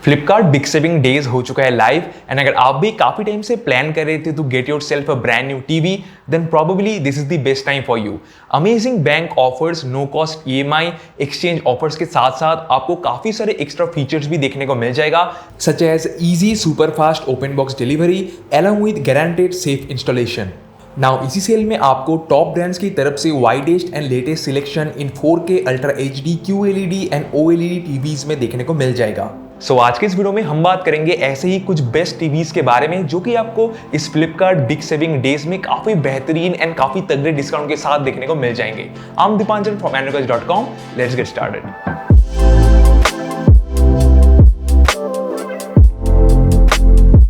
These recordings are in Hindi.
फ्लिपकार्ट बिग सेविंग डेज हो चुका है लाइव एंड अगर आप भी काफी टाइम से प्लान कर रहे थे to get yourself a brand new TV then probably this is the best time for you. Amazing bank offers, no cost EMI, exchange offers के साथ साथ आपको काफी सारे एक्स्ट्रा फीचर्स भी देखने को मिल जाएगा such as easy super fast open box delivery along with guaranteed safe installation। Now इसी सेल में आपको टॉप ब्रांड्स की तरफ से widest and latest selection in 4K ultra HD QLED and OLED TVs में देखने को मिल जाएगा। सो आज के इस वीडियो में हम बात करेंगे ऐसे ही कुछ बेस्ट टीवीज के बारे में जो कि आपको इस फ्लिपकार्ट बिग सेविंग डेज में काफी बेहतरीन एंड काफी तगड़े डिस्काउंट के साथ देखने को मिल जाएंगे। I am Dipanjan from androidguys.com। Let's get started.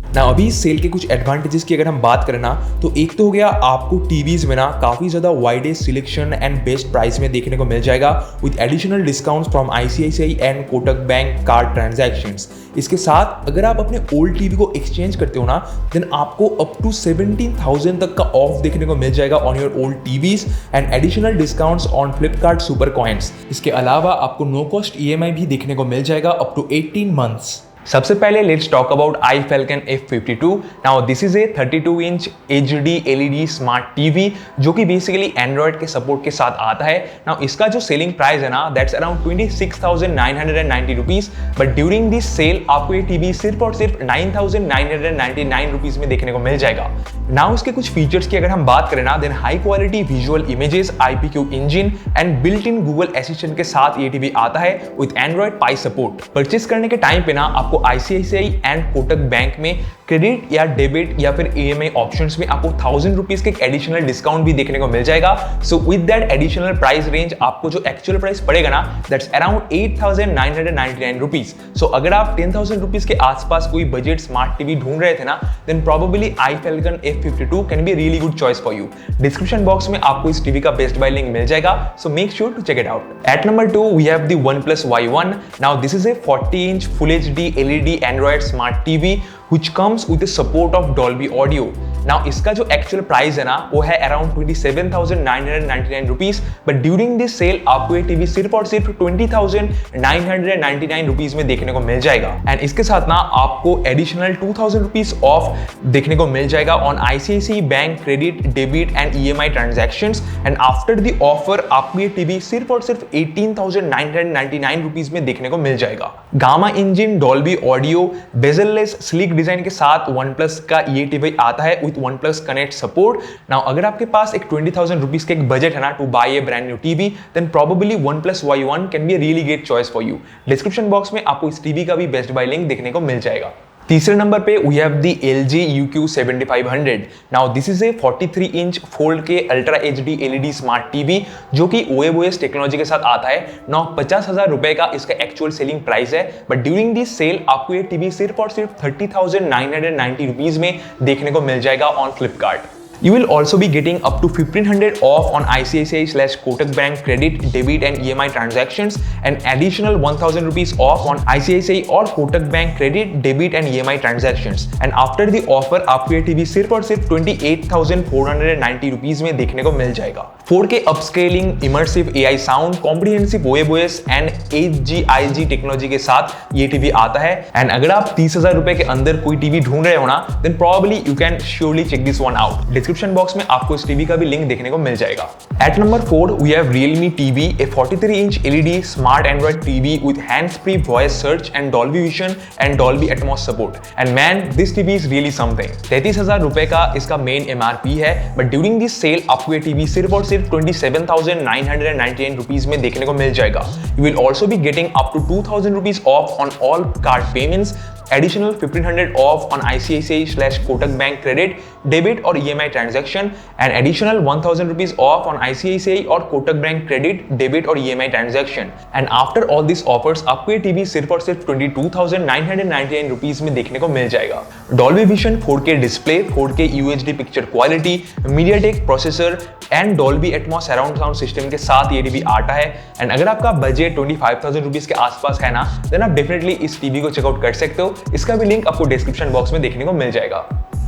ना अभी इस सेल के कुछ एडवांटेजेस की अगर हम बात करें ना तो एक तो हो गया आपको टीवीज में ना काफी ज्यादा widest selection and best price में देखने को मिल जाएगा with additional discounts from ICICI and Kotak bank card transactions. इसके साथ अगर आप अपने ओल्ड टीवी को एक्सचेंज करते हो ना देन आपको अप टू 17,000 तक का ऑफ देखने को मिल जाएगा on your old TVs and additional discounts on Flipkart super coins. इसके अलावा आपको नो कॉस्ट EMI भी देखने को मिल जाएगा अप टू 18 मंथ्स। सबसे पहले let's talk about iFalcon F52। Now this is A 32 inch HD LED smart TV जो कि बेसिकली एंड्रॉइड के सपोर्ट के साथ आता है। नाउ इसका जो सेलिंग प्राइस है ना that's around 26,990 rupees, but during this sale आपको ये टीवी सिर्फ और सिर्फ 9,999 रुपीज में देखने को मिल जाएगा। नाउ इसके कुछ फीचर्स की अगर हम बात करें ना then high quality visual images, IPQ engine and built in Google Assistant के साथ ये टीवी आता है with Android Pie support. Purchase करने के टाइम पे ना आपको ICICI एंड कोटक बैंक में क्रेडिट या डेबिट या फिर EMI ऑप्शंस में आपको 1,000 रुपीज के एडिशनल डिस्काउंट भी देखने को मिल जाएगा। So with that additional price range आपको जो एक्चुअल प्राइस पड़ेगा ना दैट्स अराउंड 8,999 रुपीज। सो अगर आप 10,000 रुपीज के आसपास कोई बजट स्मार्ट टीवी ढूंढ रहे थे ना then probably iFalcon F52 can be really good choice for you. Description box में आपको इस टीवी का बेस्ट बाय लिंक मिल जाएगा, so make sure to check it out. At number 2 we have the OnePlus Y1। Now this is a 40 inch full HD LED Android smart TV which comes with the support of Dolby Audio। Now इसका जो एक्चुअल प्राइस है ना वो है around 27,999 rupees, but during this sale आपको ये टीवी सिर्फ और सिर्फ 20,999 रुपीज में देखने को मिल जाएगा। एंड इसके साथ ना आपको एडिशनल 2,000 रुपीज ऑफ देखने को मिल जाएगा on ICICI bank credit, debit and EMI transactions. And after the offer आपको ये टीवी सिर्फ और सिर्फ 18,999 रुपीज में देखने को मिल जाएगा। Gamma engine, Dolby audio, bezel-less sleek design के साथ OnePlus का ये टीवी आता है with OnePlus Connect support. Now अगर आपके पास एक 20,000 रुपीज का एक बजट है ना to buy a brand new TV then probably OnePlus Y1 can be a really great choice for you. Description box में आपको इस टीवी का भी बेस्ट बाय लिंक देखने को मिल जाएगा। तीसरे नंबर पे we have the LG UQ7500। Now this is a 43 inch फोल्ड के ultra HD LED smart TV जो कि OIBOS टेक्नोलॉजी के साथ आता है। नाउ 50,000 रुपए का इसका एक्चुअल सेलिंग प्राइस है, बट ड्यूरिंग दिस सेल आपको ये टीवी सिर्फ और सिर्फ 30,990 रुपीज में देखने को मिल जाएगा on Flipkart. You will also be getting up to 1,500 off on ICICI/Kotak Bank credit, debit and EMI transactions and additional 1,000 rupees off on ICICI or Kotak Bank credit, debit and EMI transactions। And after the offer आपको ये टीवी सिर्फ और सिर्फ 28,490 रुपीज में देखने को मिल जाएगा। 4K upscaling, immersive AI sound, comprehensive OIBOS and HGIG technology के साथ ये टीवी आता है। एंड अगर आप 30,000 रुपए के अंदर कोई टीवी ढूंढ रहे हो ना then probably you can surely check this one out। Description box में आपको इस टीवी का भी लिंक देखने को मिल जाएगा। At number 4 we have Realme TV, a 43 inch LED smart Android TV with hands free voice search and Dolby Vision and Dolby Atmos support. And man this TV is really something. 33,000 रुपए का इसका मेन MRP है, बट ड्यूरिंग दिस सेल आपको ये टीवी सिर्फ और सिर्फ 27,999 रुपीज में देखने को मिल जाएगा। You will also be getting up to 2,000 rupees off on all card payments, additional 1,500 off on ICICI/Kotak Bank credit, debit or EMI transaction and additional 1,000 rupees off on ICICI or Kotak Bank credit, debit or EMI transaction। And after all these offers आपको ये टीवी सिर्फ और सिर्फ 22,999 रुपीज में देखने को मिल जाएगा। Dolby Vision 4K display, 4K UHD picture quality, MediaTek processor and Dolby Atmos surround sound system के साथ ये टीवी आता है। एंड अगर आपका बजट 25,000 रुपीज के आसपास है ना देन आप डेफिनेटली इस टीवी को चेकआउट कर सकते हो। इसका भी लिंक आपको डिस्क्रिप्शन बॉक्स में देखने को मिल जाएगा।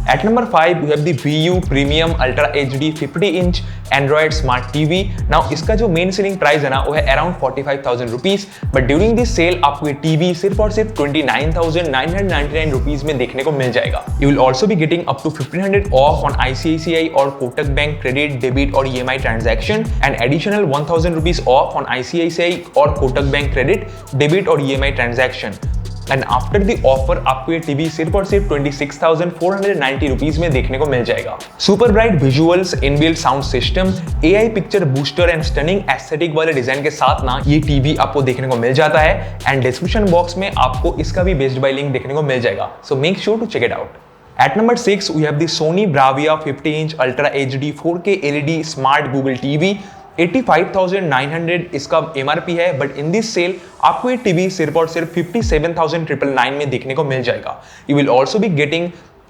At number 5 we have the VU Premium Ultra HD 50-inch Android Smart TV. Now इसका जो मेन सेलिंग प्राइस है ना वो है around 45,000 rupees, but during this sale आपको ये टीवी सिर्फ और सिर्फ 29,999 रुपीज में देखने को मिल जाएगा। You will also be getting up to 1500 off on ICICI और कोटक बैंक क्रेडिट, डेबिट और EMI transaction and additional 1000 rupees off on ICICI और कोटक बैंक क्रेडिट, डेबिट और EMI transaction. And after the offer आपको ये टीवी सिर्फ और सिर्फ 26,490 रुपीज में देखने को मिल जाएगा। Super bright visuals, inbuilt sound system, AI picture booster and stunning aesthetic वाले डिजाइन के साथ ना ये टीवी आपको देखने को मिल जाता है। एंड डिस्क्रिप्शन बॉक्स में आपको इसका भी बेस्ट बाय लिंक देखने को मिल जाएगा, so make sure to check it out. At number 6 we have the Sony Bravia 50-inch Ultra HD 4K LED Smart Google TV। 85,900 इसका MRP है, बट इन दिस सेल आपको ये टीवी सिर्फ और सिर्फ 57,999 में देखने को मिल जाएगा। You will also be getting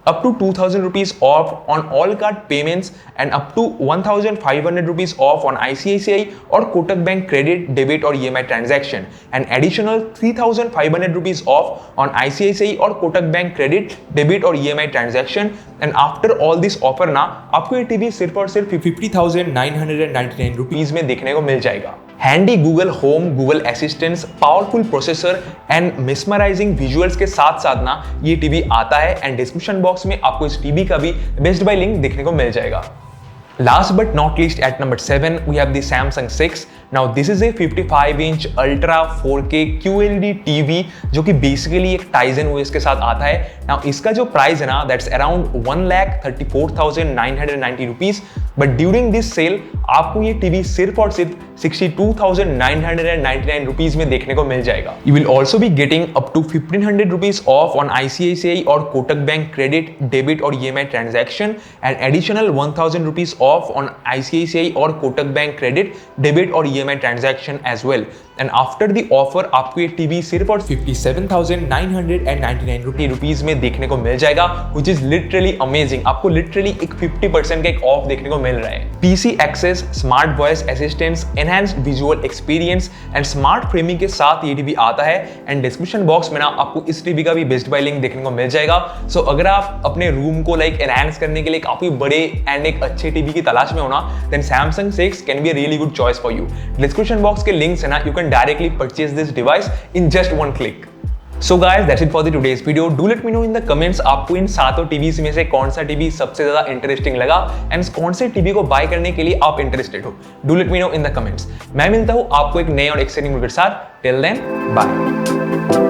up to 2,000 rupees off on all card payments and up to 1,500 rupees off on ICICI or Kotak Bank credit, debit or EMI transaction and additional 3,500 rupees off on ICICI or Kotak Bank credit, debit or EMI transaction and after all this offer ना आपको ये टीवी सिर्फ और सिर्फ 50,999 रुपीज में देखने को मिल जाएगा। Handy Google home, Google assistants, powerful processor and mesmerising visuals के साथ साथ ना ये टीवी आता है एंड डिस्क्रिप्शन बॉक्स में आपको इस टीवी का भी बेस्ट बाय लिंक देखने को मिल जाएगा। Last but not least, at number 7 we have the Samsung 6. Now this is a 55-inch Ultra 4K QLED TV जो कि बेसिकली एक Tizen OS के साथ आता है। Now इसका जो प्राइस है ना that's around 1,34,990 rupees, but during this sale आपको ये टीवी सिर्फ और सिर्फ 62,999 रुपीज में देखने को मिल जाएगा। You will also be getting up to 1,500 rupees off on ICICI और कोटक बैंक क्रेडिट, डेबिट और EMI transaction and additional 1,000 rupees off on ICICI और कोटक बैंक क्रेडिट, डेबिट और EMI transaction as well. And after the offer आपको ये टीवी सिर्फ और 57,999 रुपीज में देखने को मिल जाएगा, व्हिच इज लिटरली अमेजिंग। आपको लिटरली एक 50% का एक ऑफ देखने को मिल रहा है। PC access, smart voice assistants, enhanced visual experience and smart framing के साथ ये टीवी आता है एंड डिस्क्रिप्शन बॉक्स में ना आपको इस टीवी का भी बेस्ट बाय लिंक देखने को मिल जाएगा। सो अगर आप अपने रूम को एनहांस करने के लिए काफी बड़े एंड एक अच्छे टीवी की तलाश में हो ना, then Samsung 6 can be a really good choice for you. Description box के लिंक्स है ना, you can directly purchase this device in just one click. So guys, that's it for the today's video. Do let me know in the comments आपको इन सातों टीवीज में से कौन सा टीवी सबसे ज्यादा इंटरेस्टिंग लगा एंड कौन से टीवी को बाय करने के लिए आप इंटरेस्टेड हो। Do let me know in the comments. मैं मिलता हूँ आपको एक नए और एक्साइटिंग वीडियो के साथ। Till then, bye.